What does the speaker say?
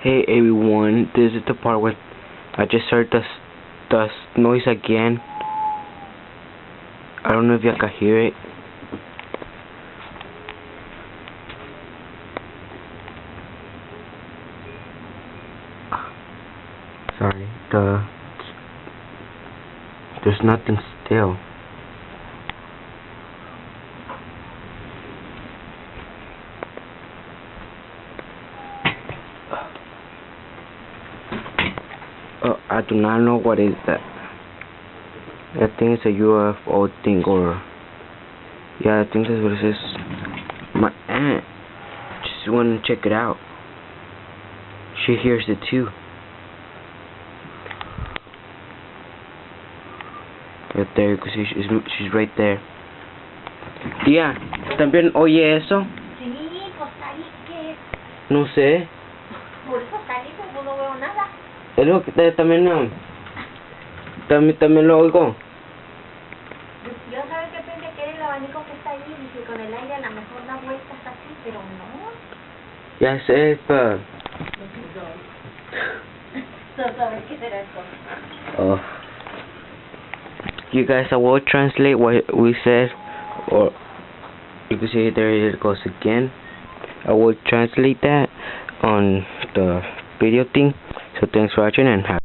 Hey everyone, this is the part where I just heard the noise again. I don't know if you can hear it. Sorry, there's nothing still. I do not know what is that. I think it's a UFO thing, or yeah, I think that's what it says. My aunt just wanted to check it out. She hears it too. Right there, because she's right there. Tía, ¿también oye eso? Sí, pues ahí que... No sé. Por eso salí, pues no veo nada. Es lo que también no. También lo oigo. Yo sabes que pensé que era el abanico que está ahí, y que con el aire a lo mejor da vueltas así, pero no. Ya sé, pero... No sabes qué será esto. Oh. You guys, I will translate what we said, or you can see there it goes again. I will translate that on the video thing. So thanks for watching and have